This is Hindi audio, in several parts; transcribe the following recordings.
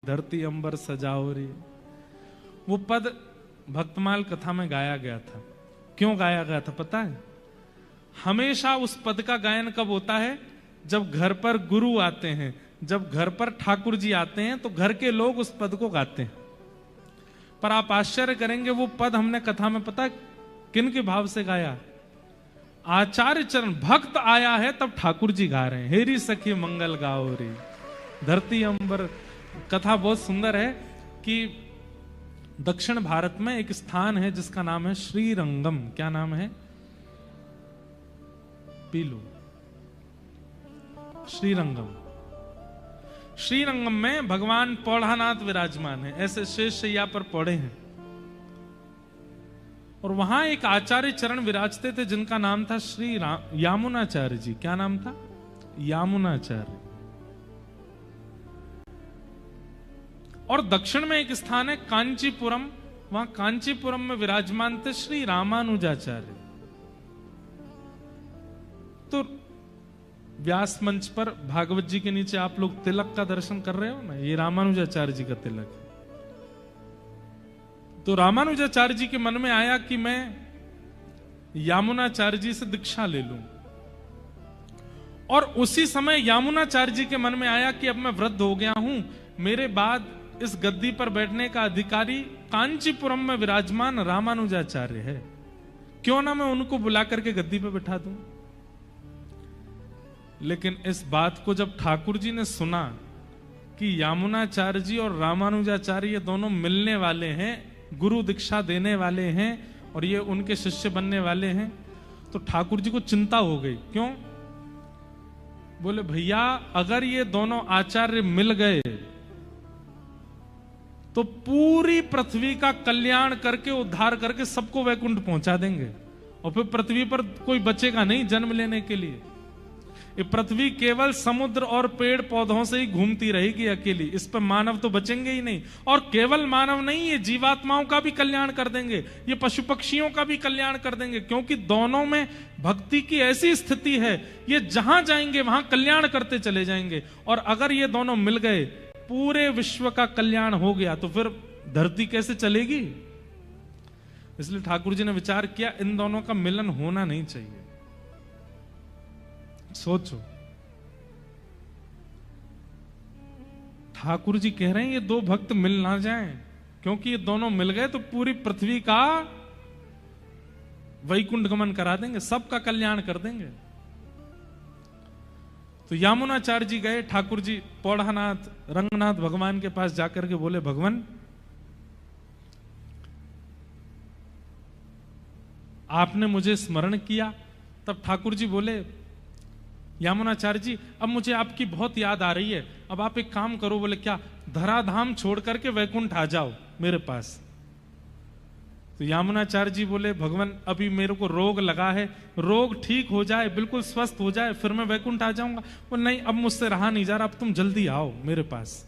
धरती अंबर सजाओ रे। वो पद भक्तमाल कथा में गाया गया था। क्यों गाया गया था पता है? हमेशा उस पद का गायन कब होता है? जब घर पर गुरु आते हैं, जब घर पर ठाकुर जी आते हैं, तो घर के लोग उस पद को गाते हैं। पर आप आश्चर्य करेंगे, वो पद हमने कथा में पता किन के भाव से गाया? आचार्य चरण भक्त आया है तब ठाकुर जी गा रहे हैं, हेरी सखी मंगल गाओ रे धरती अंबर। कथा बहुत सुंदर है कि दक्षिण भारत में एक स्थान है जिसका नाम है श्रीरंगम। क्या नाम है? P low. श्रीरंगम। श्रीरंगम में भगवान पौढ़ानाथ विराजमान है, ऐसे शेष शैया पर पौड़े हैं। और वहां एक आचार्य चरण विराजते थे जिनका नाम था श्री यामुनाचार्य जी। क्या नाम था? यामुनाचार्य। और दक्षिण में एक स्थान है कांचीपुरम, वहां कांचीपुरम में विराजमान थे श्री रामानुजाचार्य। तो व्यास मंच पर भागवत जी के नीचे आप लोग तिलक का दर्शन कर रहे हो ना, ये रामानुजाचार्य जी का तिलक है। तो रामानुजाचार्य जी के मन में आया कि मैं यामुनाचार्य जी से दीक्षा ले लूं। और उसी समय यामुनाचार्य जी के मन में आया कि अब मैं वृद्ध हो गया हूं, मेरे बाद इस गद्दी पर बैठने का अधिकारी कांचीपुरम में विराजमान रामानुजाचार्य है, क्यों ना मैं उनको बुला करके गद्दी पर बैठा दूं। लेकिन इस बात को जब ठाकुर जी ने सुना कि यामुनाचार्य जी और रामानुजाचार्य ये दोनों मिलने वाले हैं, गुरु दीक्षा देने वाले हैं और ये उनके शिष्य बनने वाले हैं, तो ठाकुर जी को चिंता हो गई। क्यों? बोले भैया अगर ये दोनों आचार्य मिल गए तो पूरी पृथ्वी का कल्याण करके उद्धार करके सबको वैकुंठ पहुंचा देंगे, और फिर पृथ्वी पर कोई बचेगा नहीं जन्म लेने के लिए। ये पृथ्वी केवल समुद्र और पेड़ पौधों से ही घूमती रहेगी अकेली, इस पर मानव तो बचेंगे ही नहीं। और केवल मानव नहीं, ये जीवात्माओं का भी कल्याण कर देंगे, ये पशु पक्षियों का भी कल्याण कर देंगे, क्योंकि दोनों में भक्ति की ऐसी स्थिति है, ये जहां जाएंगे वहां कल्याण करते चले जाएंगे। और अगर ये दोनों मिल गए, पूरे विश्व का कल्याण हो गया, तो फिर धरती कैसे चलेगी? इसलिए ठाकुर जी ने विचार किया इन दोनों का मिलन होना नहीं चाहिए। सोचो, ठाकुर जी कह रहे हैं ये दो भक्त मिल ना जाएं, क्योंकि ये दोनों मिल गए तो पूरी पृथ्वी का वैकुंठ गमन करा देंगे, सबका कल्याण कर देंगे। तो यामुनाचार्य जी गए, ठाकुर जी पौढ़ानाथ रंगनाथ भगवान के पास जाकर के बोले भगवान आपने मुझे स्मरण किया। तब ठाकुर जी बोले यामुनाचार्य जी अब मुझे आपकी बहुत याद आ रही है, अब आप एक काम करो। बोले क्या? धराधाम छोड़ करके वैकुंठ आ जाओ मेरे पास। तो यामुनाचार्य जी बोले भगवान अभी मेरे को रोग लगा है, रोग ठीक हो जाए, बिल्कुल स्वस्थ हो जाए, फिर मैं वैकुंठ आ जाऊंगा। वो नहीं, अब मुझसे रहा नहीं जा रहा, अब तुम जल्दी आओ मेरे पास।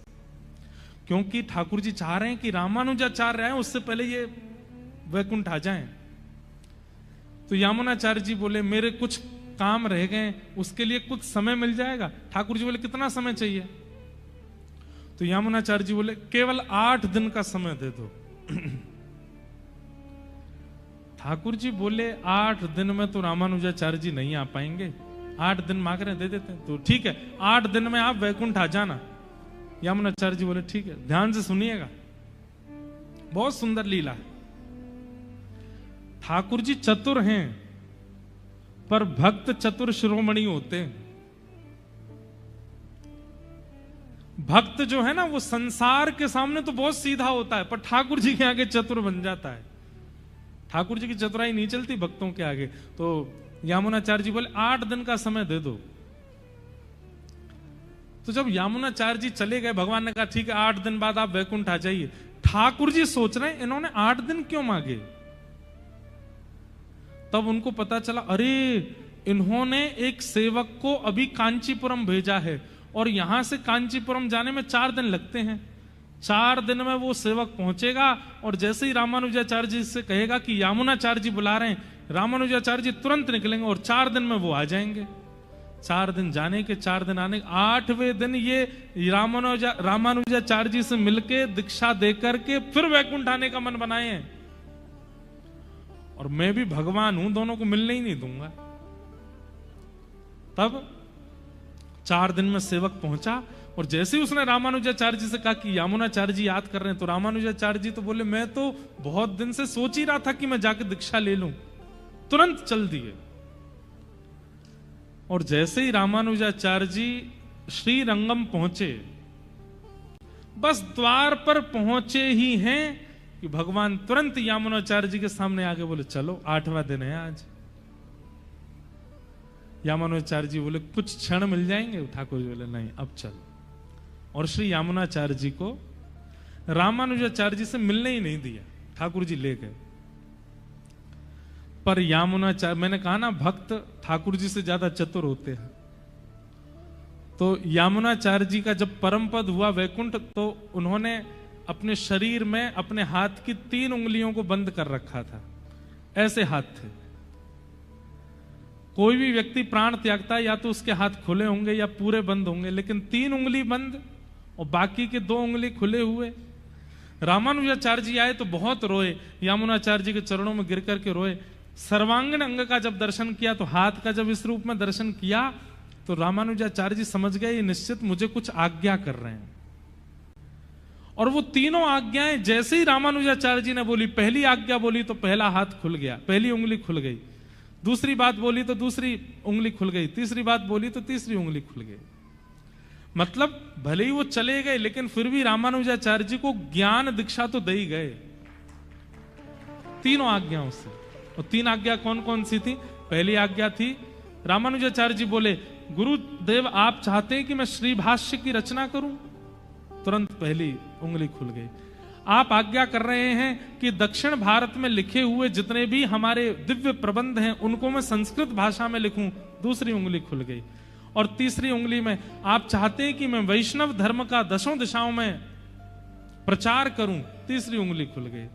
क्योंकि ठाकुर जी चाह रहे हैं कि रामानुजाचार्य आए उससे पहले ये वैकुंठ आ जाएं। तो यामुनाचार्य जी बोले मेरे कुछ काम रह गए, उसके लिए कुछ समय मिल जाएगा? ठाकुर जी बोले कितना समय चाहिए? तो यामुनाचार्य जी बोले केवल 8 दिन का समय दे दो। ठाकुर जी बोले 8 दिन में तो रामानुजाचार्य जी नहीं आ पाएंगे, 8 दिन मांग रहे हैं, दे देते हैं। तो ठीक है, 8 दिन में आप वैकुंठ आ जाना। यामुनाचार्य जी बोले ठीक है। ध्यान से सुनिएगा, बहुत सुंदर लीला है। ठाकुर जी चतुर हैं, पर भक्त चतुर शिरोमणि होते हैं। भक्त जो है ना वो संसार के सामने तो बहुत सीधा होता है, पर ठाकुर जी के आगे चतुर बन जाता है। ठाकुर जी की चतुराई नहीं चलती भक्तों के आगे। तो यामुनाचार्य जी बोले 8 दिन का समय दे दो। तो जब यामुनाचार्य जी चले गए, भगवान ने कहा ठीक है 8 दिन बाद आप वैकुंठ आ जाइए। ठाकुर जी सोच रहे हैं इन्होंने 8 दिन क्यों मांगे। तब उनको पता चला अरे इन्होंने एक सेवक को अभी कांचीपुरम भेजा है, और यहां से कांचीपुरम जाने में 4 दिन लगते हैं। 4 दिन में वो सेवक पहुंचेगा, और जैसे ही रामानुजाचार्य जी से कहेगा कि यामुनाचार्य जी बुला रहे हैं, रामानुजाचार्य जी तुरंत निकलेंगे और 4 दिन में वो आ जाएंगे। 4 दिन जाने के 4 दिन आने, 8वें दिन ये रामानुजाचार्य जी से मिलके दीक्षा देकर के फिर वैकुंठ आने का मन बनाए हैं। और मैं भी भगवान हूं, दोनों को मिलने ही नहीं दूंगा। तब 4 दिन में सेवक पहुंचा और जैसे ही उसने रामानुजाचार्य जी से कहा कि यामुनाचार्य जी याद कर रहे हैं, तो रामानुजाचार्य जी तो बोले मैं तो बहुत दिन से सोच ही रहा था कि मैं जाके दीक्षा ले लूं। तुरंत चल दिए। और जैसे ही रामानुजाचार्य जी श्रीरंगम पहुंचे, बस द्वार पर पहुंचे ही हैं कि भगवान तुरंत यामुनाचार्य जी के सामने आके बोले चलो 8वां दिन है आज। यामुनाचार्य जी बोले कुछ क्षण मिल जाएंगे? ठाकुर जी बोले नहीं, अब चल। और श्री यामुनाचार्य जी को रामानुजाचार्य जी से मिलने ही नहीं दिया, ठाकुर जी ले गए। पर यामुनाचार्य, मैंने कहा ना भक्त ठाकुर जी से ज्यादा चतुर होते हैं, तो यामुनाचार्य जी का जब परम पद हुआ वैकुंठ, तो उन्होंने अपने शरीर में अपने हाथ की 3 उंगलियों को बंद कर रखा था। ऐसे हाथ थे। कोई भी व्यक्ति प्राण त्यागता है या तो उसके हाथ खुले होंगे या पूरे बंद होंगे, लेकिन 3 उंगली बंद और बाकी के 2 उंगली खुले हुए। रामानुजाचार्य जी आए तो बहुत रोए, यामुनाचार्य जी के चरणों में गिर करके रोए। सर्वांगीण अंग का जब दर्शन किया, तो हाथ का जब इस रूप में दर्शन किया, तो रामानुजाचार्य जी समझ गए ये निश्चित मुझे कुछ आज्ञा कर रहे हैं। और वो तीनों आज्ञाएं जैसे ही रामानुजाचार्य जी ने बोली, पहली आज्ञा बोली तो पहला हाथ खुल गया, पहली उंगली खुल गई। दूसरी बात बोली तो दूसरी उंगली खुल गई, तीसरी बात बोली तो तीसरी उंगली खुल गई। मतलब भले ही वो चले गए, लेकिन फिर भी रामानुजाचार्य जी को ज्ञान दीक्षा तो दे ही गए तीनों आज्ञाओं से। और 3 आज्ञा कौन कौन सी थी? पहली आज्ञा थी, रामानुजाचार्य जी बोले गुरुदेव आप चाहते हैं कि मैं श्री भाष्य की रचना करूं? तुरंत पहली उंगली खुल गई। आप आज्ञा कर रहे हैं कि दक्षिण भारत में लिखे हुए जितने भी हमारे दिव्य प्रबंध हैं उनको मैं संस्कृत भाषा में लिखूं? दूसरी उंगली खुल गई। और तीसरी उंगली में आप चाहते हैं कि मैं वैष्णव धर्म का 10 दिशाओं में प्रचार करूं? तीसरी उंगली खुल गई,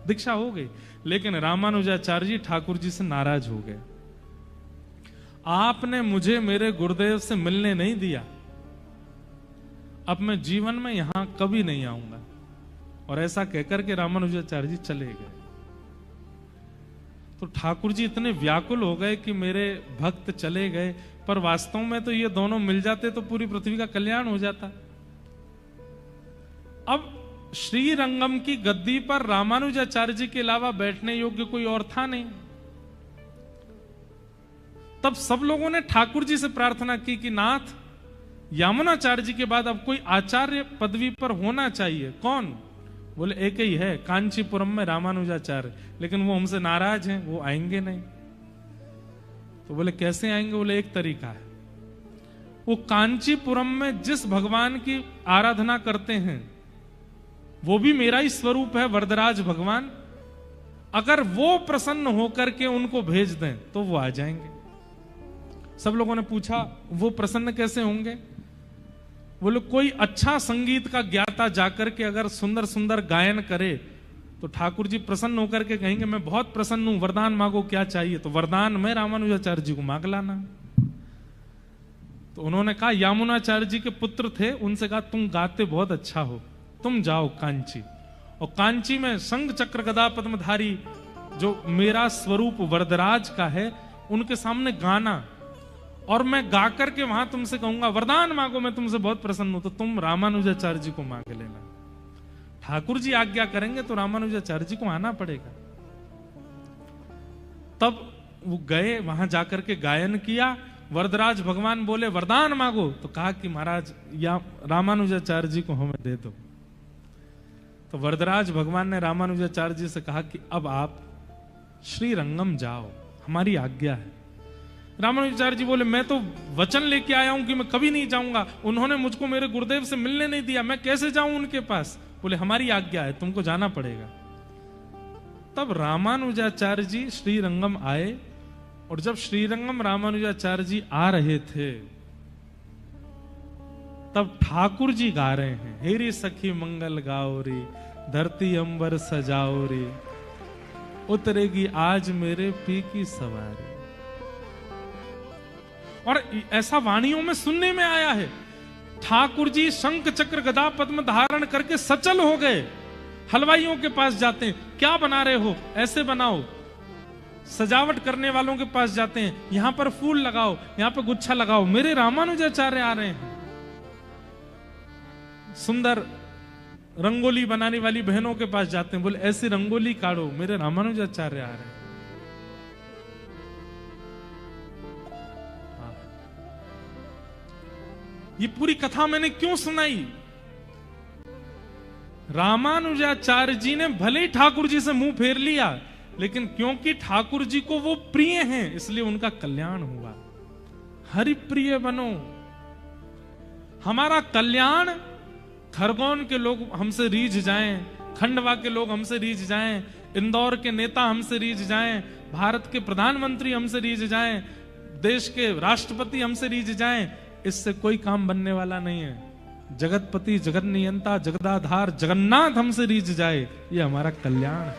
दीक्षा हो गई। लेकिन रामानुजाचार्य जी ठाकुर जी से नाराज हो गए। आपने मुझे मेरे गुरुदेव से मिलने नहीं दिया, अब मैं जीवन में यहां कभी नहीं आऊंगा। और ऐसा कहकर के रामानुजाचार्य जी चले गए। तो ठाकुर जी इतने व्याकुल हो गए कि मेरे भक्त चले गए, पर वास्तव में तो ये दोनों मिल जाते तो पूरी पृथ्वी का कल्याण हो जाता। अब श्रीरंगम की गद्दी पर रामानुजाचार्य जी के अलावा बैठने योग्य कोई और था नहीं। तब सब लोगों ने ठाकुर जी से प्रार्थना की कि नाथ, यामुनाचार्य जी के बाद अब कोई आचार्य पदवी पर होना चाहिए। कौन? बोले एक ही है, कांचीपुरम में रामानुजाचार्य, लेकिन वो हमसे नाराज हैं, वो आएंगे नहीं। तो बोले कैसे आएंगे? बोले एक तरीका है, वो कांचीपुरम में जिस भगवान की आराधना करते हैं वो भी मेरा ही स्वरूप है, वरदराज भगवान। अगर वो प्रसन्न होकर के उनको भेज दें तो वो आ जाएंगे। सब लोगों ने पूछा वो प्रसन्न कैसे होंगे? बोले कोई अच्छा संगीत का ज्ञाता जाकर के अगर सुंदर सुंदर गायन करे तो ठाकुर जी प्रसन्न होकर के कहेंगे मैं बहुत प्रसन्न हूं, वरदान मांगो क्या चाहिए? तो वरदान में रामानुजाचार्य जी को मांग लाना। तो उन्होंने कहा, यामुनाचार्य जी के पुत्र थे, उनसे कहा तुम गाते बहुत अच्छा हो, तुम जाओ कांची। और कांची में संग चक्र गदा पद्मधारी जो मेरा स्वरूप वरदराज का है उनके सामने गाना, और मैं गा करके वहां तुमसे कहूंगा वरदान मांगो, मैं तुमसे बहुत प्रसन्न हूं। तो तुम रामानुजाचार्य जी को मांग लेना। ठाकुर जी आज्ञा करेंगे तो रामानुजाचार्य जी को आना पड़ेगा। तब वो गए, वहां जाकर के गायन किया। वरदराज भगवान बोले वरदान मांगो, तो कहा कि महाराज या रामानुजाचार्य जी को हमें दे दो। तो वरदराज भगवान ने रामानुजाचार्य जी से कहा कि अब आप श्रीरंगम जाओ, हमारी आज्ञा है। रामानुजाचार्य जी बोले मैं तो वचन लेके आया हूं कि मैं कभी नहीं जाऊंगा, उन्होंने मुझको मेरे गुरुदेव से मिलने नहीं दिया, मैं कैसे जाऊं उनके पास? बोले हमारी आज्ञा है, तुमको जाना पड़ेगा। तब रामानुजाचार्य जी श्रीरंगम आए, और जब श्रीरंगम रामानुजाचार्य जी आ रहे थे तब ठाकुर जी गा रहे हैं, हेरी सखी मंगल गाओ रे, धरती अंबर सजाओ रे, उतरेगी आज मेरे पी की सवारी। और ऐसा वाणियों में सुनने में आया है, ठाकुर जी शंख चक्र गदा पद्म धारण करके सचल हो गए। हलवाइयों के पास जाते हैं, क्या बना रहे हो, ऐसे बनाओ। सजावट करने वालों के पास जाते हैं, यहां पर फूल लगाओ, यहां पर गुच्छा लगाओ। मेरे रामानुजाचार्य आ रहे हैं। सुंदर रंगोली बनाने वाली बहनों के पास जाते हैं, बोले ऐसी रंगोली काढ़ो, मेरे रामानुजाचार्य आ रहे हैं। ये पूरी कथा मैंने क्यों सुनाई? रामानुजाचार्य जी ने भले ही ठाकुर जी से मुंह फेर लिया, लेकिन क्योंकि ठाकुर जी को वो प्रिय हैं, इसलिए उनका कल्याण हुआ। हरि प्रिय बनो। हमारा कल्याण, खरगोन के लोग हमसे रीझ जाएं, खंडवा के लोग हमसे रीझ जाएं, इंदौर के नेता हमसे रीझ जाएं, भारत के प्रधानमंत्री हमसे रीझ जाएं, देश के राष्ट्रपति हमसे रीझ जाएं, इससे कोई काम बनने वाला नहीं है। जगतपति, जगत नियंता, जगदाधार जगन्नाथ हमसे रीझ जाए, ये हमारा कल्याण है,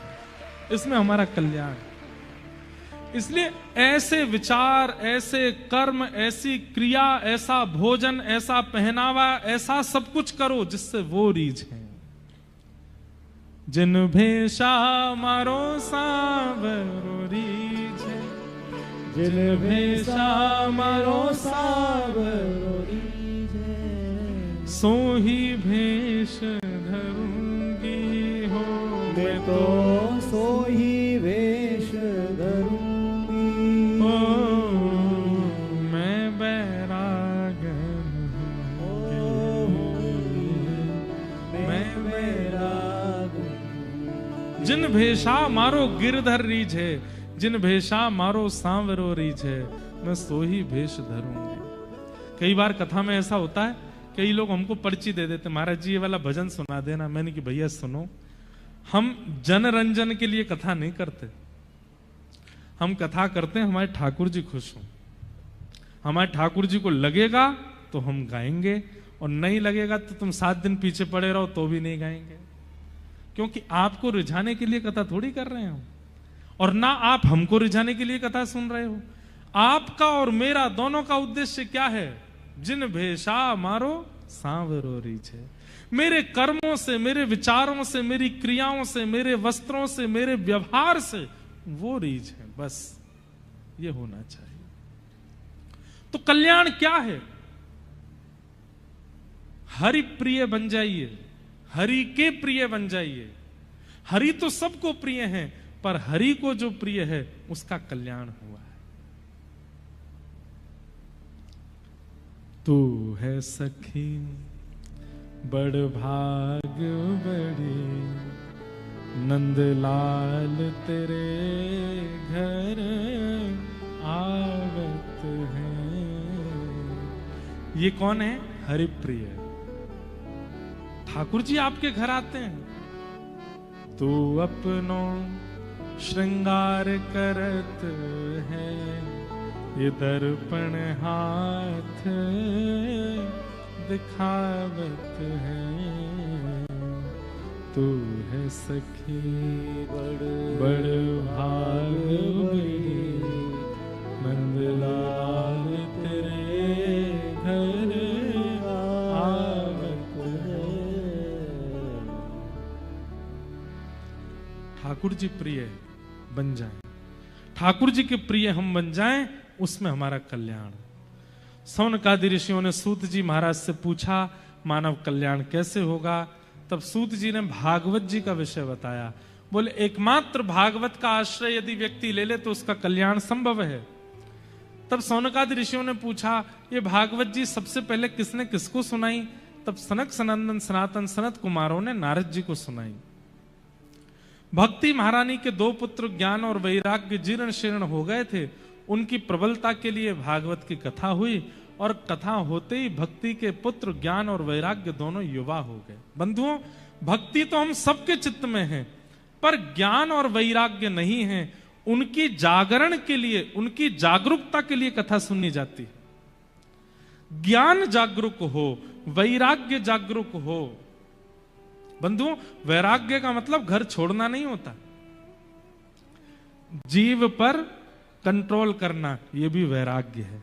इसमें हमारा कल्याण। इसलिए ऐसे विचार, ऐसे कर्म, ऐसी क्रिया, ऐसा भोजन, ऐसा पहनावा, ऐसा सब कुछ करो जिससे वो रीझ है। जिन भेषा मारो सांवरो रीझ है, जिन भेषा मारो सांवरो रीझ है, सो ही भेष धरूंगी हो मैं तो, सो ही वेश धरूंगी मैं बैरागन मैं बैरागन। जिन भेषा मारो गिरधर रीझ है, जिन भेषा मारो सांवरो रीझ है, मैं सो ही भेष धरूंगी। कई बार कथा में ऐसा होता है, कई लोग हमको पर्ची दे देते, महाराज जी ये वाला भजन सुना देना। मैंने कि भैया सुनो, हम जनरंजन के लिए कथा नहीं करते, हम कथा करते हैं हमारे ठाकुर जी खुश हों। हमारे ठाकुर जी को लगेगा तो हम गाएंगे, और नहीं लगेगा तो तुम 7 दिन पीछे पड़े रहो तो भी नहीं गाएंगे। क्योंकि आपको रिझाने के लिए कथा थोड़ी कर रहे हो, और ना आप हमको रिझाने के लिए कथा सुन रहे हो। आपका और मेरा दोनों का उद्देश्य क्या है? जिन भेषा मारो सांवरो रीझ है। मेरे कर्मों से, मेरे विचारों से, मेरी क्रियाओं से, मेरे वस्त्रों से, मेरे व्यवहार से वो रीझ है, बस ये होना चाहिए। तो कल्याण क्या है? हरि प्रिय बन जाइए, हरि के प्रिय बन जाइए। हरि तो सबको प्रिय है, पर हरि को जो प्रिय है उसका कल्याण हुआ है। तू है सखी बड़ भाग बड़ी, नंदलाल तेरे घर आवत है। ये कौन है? हरिप्रिय ठाकुर जी आपके घर आते हैं। तू अपनो श्रृंगार करत है, ये दर्पण हाथ दिखावत है। तू है सखी बड़ भाग बड़ी, नंदलाल तेरे घर आवत है। ठाकुर जी प्रिय बन जाएं, ठाकुर जी के प्रिय हम बन जाएं, उसमें हमारा कल्याण। सौनकादि ऋषियों ने सूत जी महाराज से पूछा मानव कल्याण कैसे होगा? तब सूत जी ने भागवत जी का विषय बताया। बोले एकमात्र भागवत का आश्रय यदि व्यक्ति ले ले तो उसका कल्याण संभव है। तब सौनकादि ऋषियों ने पूछा ये भागवत जी सबसे पहले किसने किसको सुनाई? तब सनक सनंदन सनातन सनत कुमारों ने नारद जी को सुनाई। भक्ति महारानी के 2 पुत्र ज्ञान और वैराग्य जीर्ण शीर्ण हो गए थे, उनकी प्रबलता के लिए भागवत की कथा हुई, और कथा होते ही भक्ति के पुत्र ज्ञान और वैराग्य दोनों युवा हो गए। बंधुओं, भक्ति तो हम सबके चित्त में है, पर ज्ञान और वैराग्य नहीं है। उनकी जागरण के लिए, उनकी जागरूकता के लिए कथा सुननी जाती है। ज्ञान जागरूक हो, वैराग्य जागरूक हो। बंधुओं, वैराग्य का मतलब घर छोड़ना नहीं होता, जीव पर कंट्रोल करना, यह भी वैराग्य है।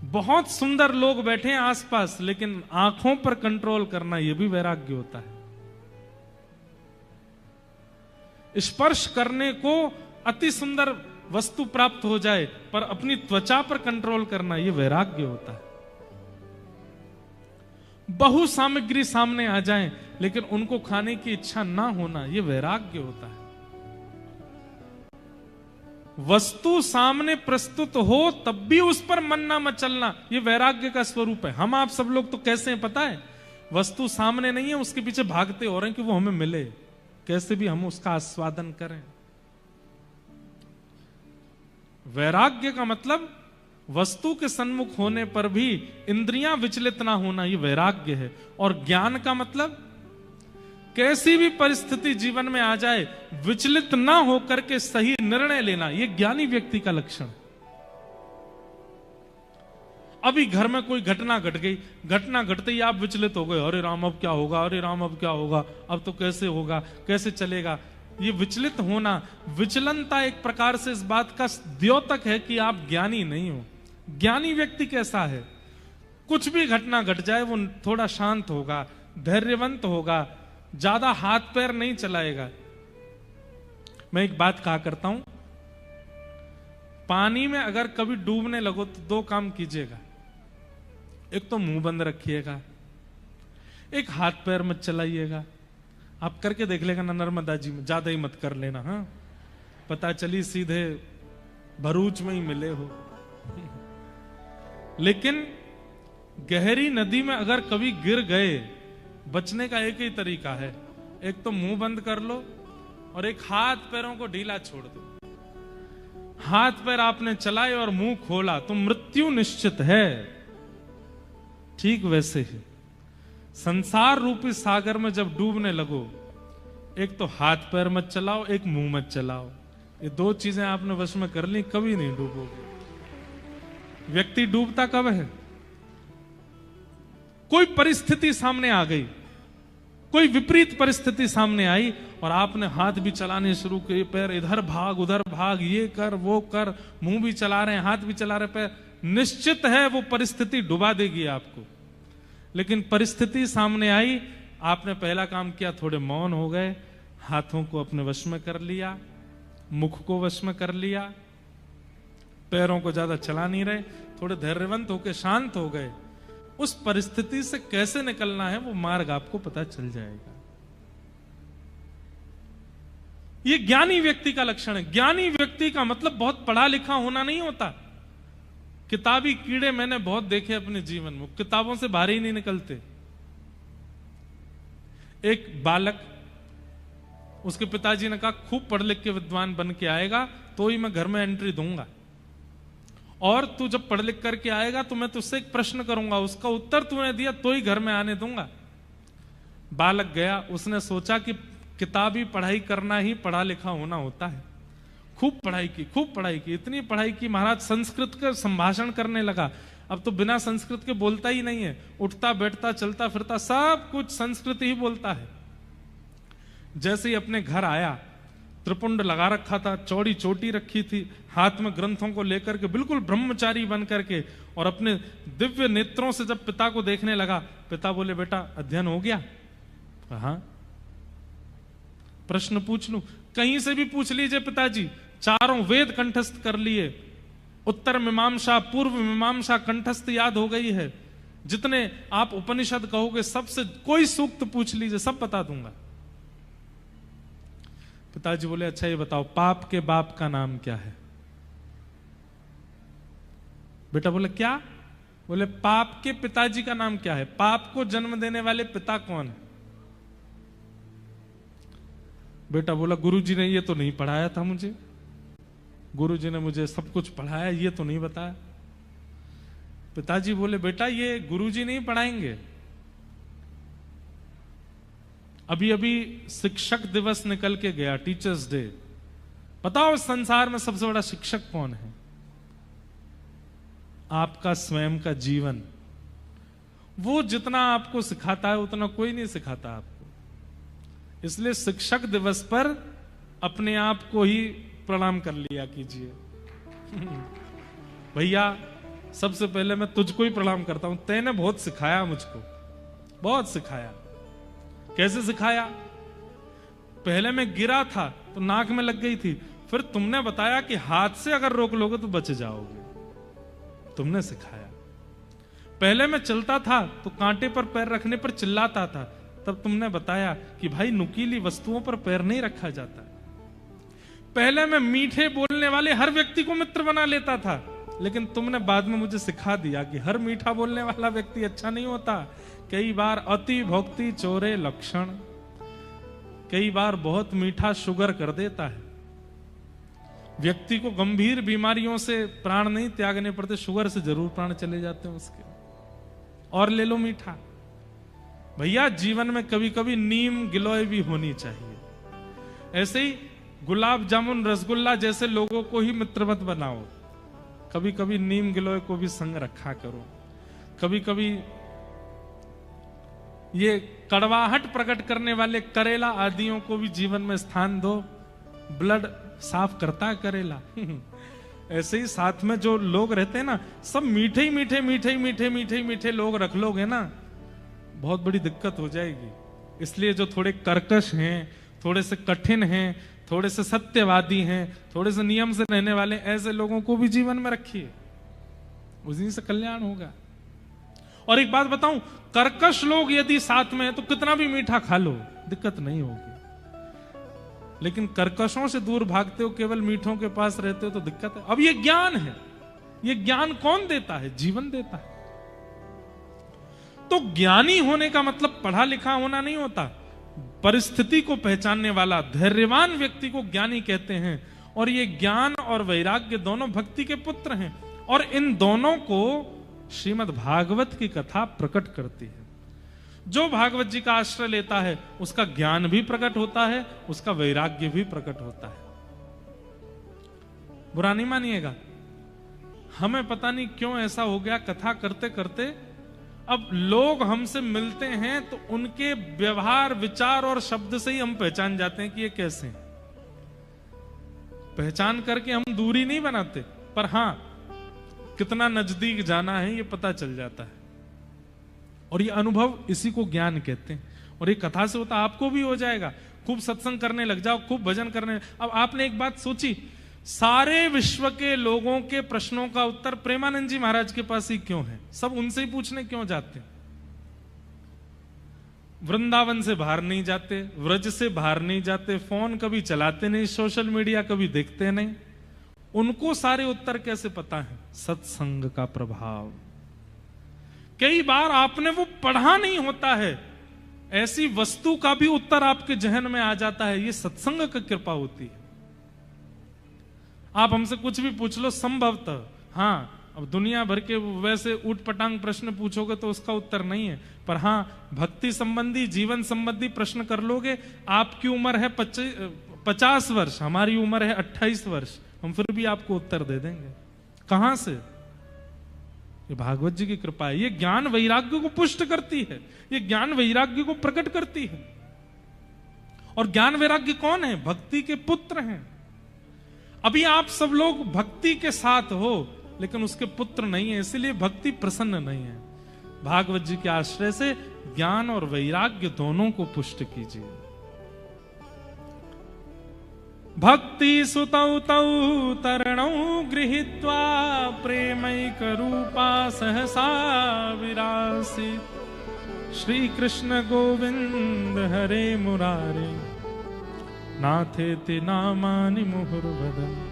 बहुत सुंदर लोग बैठे हैं आसपास, लेकिन आंखों पर कंट्रोल करना यह भी वैराग्य होता है। स्पर्श करने को अति सुंदर वस्तु प्राप्त हो जाए, पर अपनी त्वचा पर कंट्रोल करना यह वैराग्य होता है। बहु सामग्री सामने आ जाए लेकिन उनको खाने की इच्छा ना होना, यह वैराग्य होता है। वस्तु सामने प्रस्तुत हो तब भी उस पर मन ना मचलना, यह वैराग्य का स्वरूप है। हम आप सब लोग तो कैसे हैं पता है? वस्तु सामने नहीं है, उसके पीछे भागते हो रहे हैं कि वो हमें मिले, कैसे भी हम उसका आस्वादन करें। वैराग्य का मतलब वस्तु के सन्मुख होने पर भी इंद्रियां विचलित ना होना, यह वैराग्य है। और ज्ञान का मतलब कैसी भी परिस्थिति जीवन में आ जाए विचलित ना होकर के सही निर्णय लेना, यह ज्ञानी व्यक्ति का लक्षण। अभी घर में कोई घटना घट गई, घटना घटते ही आप विचलित हो गए, अरे राम अब क्या होगा, अरे राम अब क्या होगा, अब तो कैसे होगा, कैसे चलेगा। ये विचलित होना, विचलनता एक प्रकार से इस बात का द्योतक है कि आप ज्ञानी नहीं हो। ज्ञानी व्यक्ति कैसा है? कुछ भी घटना घट जाए वो थोड़ा शांत होगा, धैर्यवंत होगा, ज्यादा हाथ पैर नहीं चलाएगा। मैं एक बात कहा करता हूं, पानी में अगर कभी डूबने लगो तो दो काम कीजिएगा। एक तो मुंह बंद रखिएगा, एक हाथ पैर मत चलाइएगा। आप करके देख लेगा ना नर्मदा जी में, ज्यादा ही मत कर लेना, हाँ पता चली सीधे भरूच में ही मिले हो। लेकिन गहरी नदी में अगर कभी गिर गए, बचने का एक ही तरीका है, एक तो मुंह बंद कर लो और एक हाथ पैरों को ढीला छोड़ दो। हाथ पैर आपने चलाए और मुंह खोला तो मृत्यु निश्चित है। ठीक वैसे ही संसार रूपी सागर में जब डूबने लगो, एक तो हाथ पैर मत चलाओ, एक मुंह मत चलाओ। ये दो चीजें आपने वश में कर ली, कभी नहीं डूबोगे। व्यक्ति डूबता कब है? कोई परिस्थिति सामने आ गई, कोई विपरीत परिस्थिति सामने आई और आपने हाथ भी चलाने शुरू किए, पैर इधर भाग उधर भाग, ये कर वो कर, मुंह भी चला रहे हैं, हाथ भी चला रहे, पैर, निश्चित है वो परिस्थिति डुबा देगी आपको। लेकिन परिस्थिति सामने आई, आपने पहला काम किया, थोड़े मौन हो गए, हाथों को अपने वश में कर लिया, मुख को वश में कर लिया, पैरों को ज्यादा चला नहीं रहे, थोड़े धैर्यवंत होकर शांत हो गए। उस परिस्थिति से कैसे निकलना है वो मार्ग आपको पता चल जाएगा। ये ज्ञानी व्यक्ति का लक्षण है। ज्ञानी व्यक्ति का मतलब बहुत पढ़ा लिखा होना नहीं होता। किताबी कीड़े मैंने बहुत देखे अपने जीवन में, किताबों से बाहर ही नहीं निकलते। एक बालक, उसके पिताजी ने कहा खूब पढ़ लिख के विद्वान बन के आएगा तो ही मैं घर में एंट्री दूंगा, और तू जब पढ़ लिख करके आएगा तो मैं तुझसे एक प्रश्न करूंगा, उसका उत्तर तूने दिया तो ही घर में आने दूंगा। बालक गया, उसने सोचा कि किताबी पढ़ाई करना ही पढ़ा लिखा होना होता है। खूब पढ़ाई की, खूब पढ़ाई की, इतनी पढ़ाई की महाराज संस्कृत का संभाषण करने लगा। अब तो बिना संस्कृत के बोलता ही नहीं है, उठता बैठता चलता फिरता सब कुछ संस्कृत ही बोलता है। जैसे ही अपने घर आया, त्रिपुंड लगा रखा था, चौड़ी चोटी रखी थी, हाथ में ग्रंथों को लेकर के बिल्कुल ब्रह्मचारी बन करके, और अपने दिव्य नेत्रों से जब पिता को देखने लगा, पिता बोले बेटा अध्ययन हो गया? हाँ। प्रश्न पूछ लूं? कहीं से भी पूछ लीजिए पिताजी, चारों वेद कंठस्थ कर लिए, उत्तर मीमांसा पूर्व मीमांसा कंठस्थ याद हो गई है, जितने आप उपनिषद कहोगे सबसे कोई सूक्त पूछ लीजिए, सब बता दूंगा। पिताजी बोले अच्छा ये बताओ पाप के बाप का नाम क्या है? बेटा बोले क्या? बोले पाप के पिताजी का नाम क्या है? पाप को जन्म देने वाले पिता कौन है? बेटा बोला गुरुजी ने ये तो नहीं पढ़ाया था मुझे, गुरुजी ने मुझे सब कुछ पढ़ाया, ये तो नहीं बताया। पिताजी बोले बेटा ये गुरुजी नहीं पढ़ाएंगे, अभी अभी शिक्षक दिवस निकल के गया, टीचर्स डे। बताओ संसार में सबसे बड़ा शिक्षक कौन है? आपका स्वयं का जीवन। वो जितना आपको सिखाता है उतना कोई नहीं सिखाता आपको। इसलिए शिक्षक दिवस पर अपने आप को ही प्रणाम कर लिया कीजिए। भैया सबसे पहले मैं तुझको ही प्रणाम करता हूं, तैने बहुत सिखाया मुझको, बहुत सिखाया। कैसे सिखाया? पहले मैं गिरा था तो नाक में लग गई थी, फिर तुमने बताया कि हाथ से अगर रोक लोगे तो बच जाओगे, तुमने सिखाया। पहले मैं चलता था तो कांटे पर पैर रखने पर चिल्लाता था, तब तुमने बताया कि भाई नुकीली वस्तुओं पर पैर नहीं रखा जाता। पहले मैं मीठे बोलने वाले हर व्यक्ति को मित्र बना लेता था, लेकिन तुमने बाद में मुझे सिखा दिया कि हर मीठा बोलने वाला व्यक्ति अच्छा नहीं होता। कई बार अति भक्ति चोरे लक्षण, कई बार बहुत मीठा शुगर कर देता है। व्यक्ति को गंभीर बीमारियों से प्राण नहीं त्यागने पड़ते, शुगर से जरूर प्राण चले जाते हैं उसके। और ले लो मीठा। भैया जीवन में कभी कभी नीम गिलोय भी होनी चाहिए। ऐसे ही गुलाब जामुन रसगुल्ला जैसे लोगों को ही मित्र मत बनाओ, कभी कभी नीम गिलोय को भी संग रखा करो। कभी कभी ये कड़वाहट प्रकट करने वाले करेला आदियों को भी जीवन में स्थान दो, ब्लड साफ करता है करेला। ऐसे ही साथ में जो लोग रहते हैं ना, सब मीठे ही मीठे मीठे ही मीठे मीठे ही मीठे लोग रख लोगे ना, बहुत बड़ी दिक्कत हो जाएगी। इसलिए जो थोड़े कर्कश हैं, थोड़े से कठिन हैं, थोड़े से सत्यवादी हैं, थोड़े से नियम से रहने वाले, ऐसे लोगों को भी जीवन में रखिए, उसी से कल्याण होगा। और एक बात बताऊं, कर्कश लोग यदि साथ में है तो कितना भी मीठा खा लो, दिक्कत नहीं होगी। लेकिन कर्कशों से दूर भागते हो, केवल मीठों के पास रहते हो तो दिक्कत है। अब ये ज्ञान है, ये ज्ञान कौन देता है? जीवन देता है। तो ज्ञानी होने का मतलब पढ़ा लिखा होना नहीं होता, परिस्थिति को पहचानने वाला धैर्यवान व्यक्ति को ज्ञानी कहते हैं। और ये ज्ञान और वैराग्य दोनों भक्ति के पुत्र हैं, और इन दोनों को श्रीमद् भागवत की कथा प्रकट करती है। जो भागवत जी का आश्रय लेता है उसका ज्ञान भी प्रकट होता है, उसका वैराग्य भी प्रकट होता है। बुरा नहीं मानिएगा, हमें पता नहीं क्यों ऐसा हो गया, कथा करते करते अब लोग हमसे मिलते हैं तो उनके व्यवहार, विचार और शब्द से ही हम पहचान जाते हैं कि ये कैसे हैं। पहचान करके हम दूरी नहीं बनाते, पर हां कितना नजदीक जाना है ये पता चल जाता है। और ये अनुभव, इसी को ज्ञान कहते हैं। और ये कथा से होता, आपको भी हो जाएगा। खूब सत्संग करने लग जाओ, खूब भजन करने। अब आपने एक बात सोची, सारे विश्व के लोगों के प्रश्नों का उत्तर प्रेमानंद जी महाराज के पास ही क्यों है? सब उनसे ही पूछने क्यों जाते हैं? वृंदावन से बाहर नहीं जाते, व्रज से बाहर नहीं जाते, फोन कभी चलाते नहीं, सोशल मीडिया कभी देखते नहीं, उनको सारे उत्तर कैसे पता है? सत्संग का प्रभाव। कई बार आपने वो पढ़ा नहीं होता है, ऐसी वस्तु का भी उत्तर आपके जहन में आ जाता है। ये सत्संग की कृपा होती है। आप हमसे कुछ भी पूछ लो, संभवतः हाँ, अब दुनिया भर के वैसे ऊट पटांग प्रश्न पूछोगे तो उसका उत्तर नहीं है, पर हाँ भक्ति संबंधी, जीवन संबंधी प्रश्न कर लोगे। आपकी उम्र है 50 वर्ष, हमारी उम्र है 28 वर्ष, हम फिर भी आपको उत्तर दे देंगे। कहां से? ये भागवत जी की कृपा है। ये ज्ञान वैराग्य को पुष्ट करती है, ये ज्ञान वैराग्य को प्रकट करती है। और ज्ञान वैराग्य कौन है? भक्ति के पुत्र हैं। अभी आप सब लोग भक्ति के साथ हो, लेकिन उसके पुत्र नहीं है, इसलिए भक्ति प्रसन्न नहीं है। भागवत जी के आश्रय से ज्ञान और वैराग्य दोनों को पुष्ट कीजिए। भक्ति सुतौ तौ तरणौ गृहीत्वा प्रेमैक रूपा सहसा विरासी। श्री कृष्ण गोविंद हरे मुरारे नाथेति नामानि मुहुर्वदन्ति।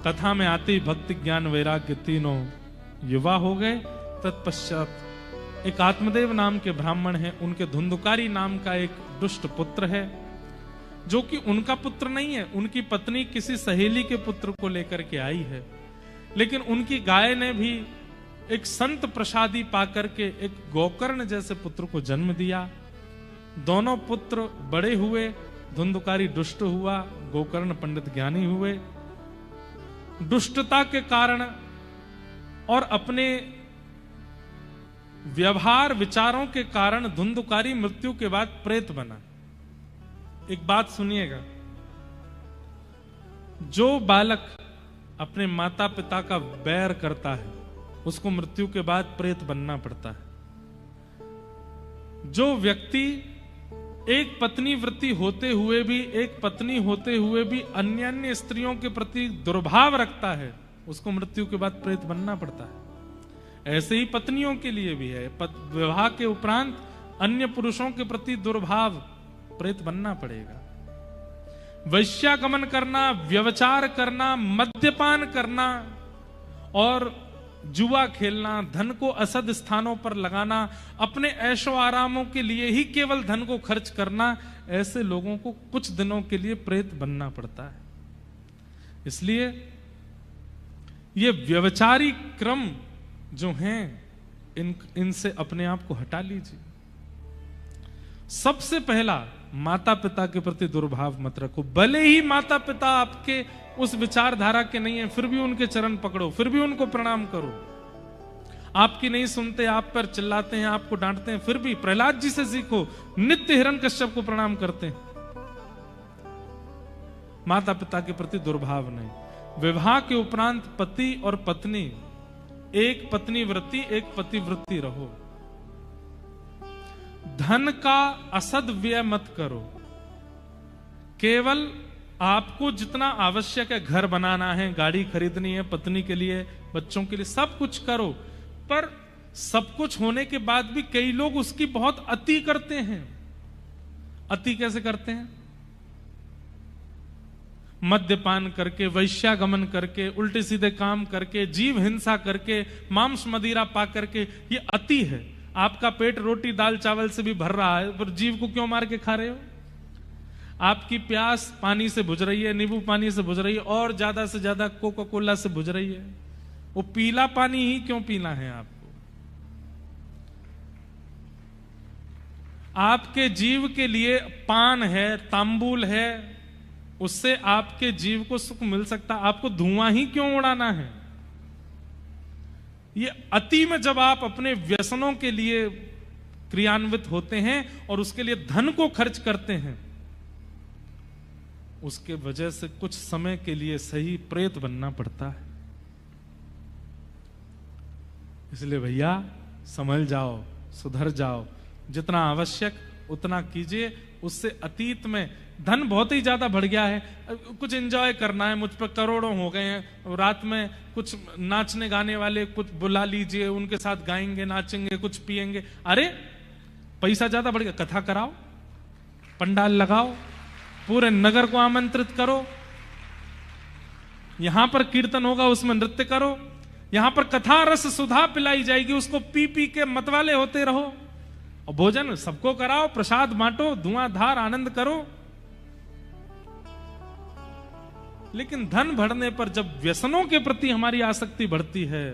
कथा में आते ही भक्ति, ज्ञान, वैराग्य तीनों युवा हो गए। तत्पश्चात एक आत्मदेव नाम के ब्राह्मण हैं, उनके धुंधुकारी नाम का एक दुष्ट पुत्र है, जो कि उनका पुत्र नहीं है, उनकी पत्नी किसी सहेली के पुत्र को लेकर के आई है। लेकिन उनकी गाय ने भी एक संत प्रसादी पाकर के एक गोकर्ण जैसे पुत्र को जन्म दिया। दोनों पुत्र बड़े हुए, धुंधुकारी दुष्ट हुआ, गोकर्ण पंडित ज्ञानी हुए। दुष्टता के कारण और अपने व्यवहार विचारों के कारण धुंधुकारी मृत्यु के बाद प्रेत बना। एक बात सुनिएगा, जो बालक अपने माता पिता का बैर करता है उसको मृत्यु के बाद प्रेत बनना पड़ता है। जो व्यक्ति एक पत्नी वृत्ति होते हुए भी, एक पत्नी होते हुए भी अन्य अन्य स्त्रियों के प्रति दुर्भाव रखता है, उसको मृत्यु के बाद प्रेत बनना पड़ता है। ऐसे ही पत्नियों के लिए भी है, विवाह के उपरांत अन्य पुरुषों के प्रति दुर्भाव, प्रेत बनना पड़ेगा। वैश्यागमन करना, व्यभिचार करना, मद्यपान करना और जुआ खेलना, धन को असद स्थानों पर लगाना, अपने ऐशो आरामों के लिए ही केवल धन को खर्च करना, ऐसे लोगों को कुछ दिनों के लिए प्रेत बनना पड़ता है। इसलिए ये व्यभिचारी क्रम जो हैं, इनसे अपने आप को हटा लीजिए। सबसे पहला, माता पिता के प्रति दुर्भाव मत रखो। भले ही माता पिता आपके उस विचारधारा के नहीं है, फिर भी उनके चरण पकड़ो, फिर भी उनको प्रणाम करो। आपकी नहीं सुनते, आप पर चिल्लाते हैं, आपको डांटते हैं, फिर भी प्रहलाद जी से सीखो, नित्य हिरण्यकश्यप को प्रणाम करते हैं। माता पिता के प्रति दुर्भाव नहीं। विवाह के उपरांत पति और पत्नी, एक पत्नी वृत्ति, एक पति वृत्ति रहो। धन का असद व्यय मत करो। केवल आपको जितना आवश्यक है, घर बनाना है, गाड़ी खरीदनी है, पत्नी के लिए, बच्चों के लिए, सब कुछ करो। पर सब कुछ होने के बाद भी कई लोग उसकी बहुत अति करते हैं। अति कैसे करते हैं? मद्यपान करके, वैश्यागमन करके, उल्टे सीधे काम करके, जीव हिंसा करके, मांस मदिरा पा करके। ये अति है। आपका पेट रोटी दाल चावल से भी भर रहा है, पर जीव को क्यों मार के खा रहे हो? आपकी प्यास पानी से बुझ रही है, नींबू पानी से बुझ रही है, और ज्यादा से ज्यादा कोका कोला से बुझ रही है। वो पीला पानी ही क्यों पीना है आपको? आपके जीव के लिए पान है, तांबूल है, उससे आपके जीव को सुख मिल सकता। आपको धुआं ही क्यों उड़ाना है? ये अति में जब आप अपने व्यसनों के लिए क्रियान्वित होते हैं और उसके लिए धन को खर्च करते हैं, उसके वजह से कुछ समय के लिए सही प्रेत बनना पड़ता है। इसलिए भैया संभल जाओ, सुधर जाओ। जितना आवश्यक उतना कीजिए। उससे अतीत में धन बहुत ही ज्यादा बढ़ गया है, कुछ एंजॉय करना है, मुझ पर करोड़ों हो गए हैं, रात में कुछ नाचने गाने वाले कुछ बुला लीजिए, उनके साथ गाएंगे, नाचेंगे, कुछ पिएंगे। अरे पैसा ज्यादा बढ़ गया, कथा कराओ, पंडाल लगाओ, पूरे नगर को आमंत्रित करो। यहां पर कीर्तन होगा, उसमें नृत्य करो। यहां पर कथा रस सुधा पिलाई जाएगी, उसको पी पी के मतवाले होते रहो। और भोजन सबको कराओ, प्रसाद बांटो, धुआंधार आनंद करो। लेकिन धन बढ़ने पर जब व्यसनों के प्रति हमारी आसक्ति बढ़ती है,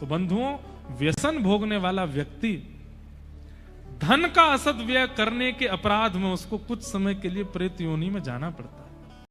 तो बंधुओं, व्यसन भोगने वाला व्यक्ति धन का असद व्यय करने के अपराध में उसको कुछ समय के लिए प्रेत योनि में जाना पड़ता है।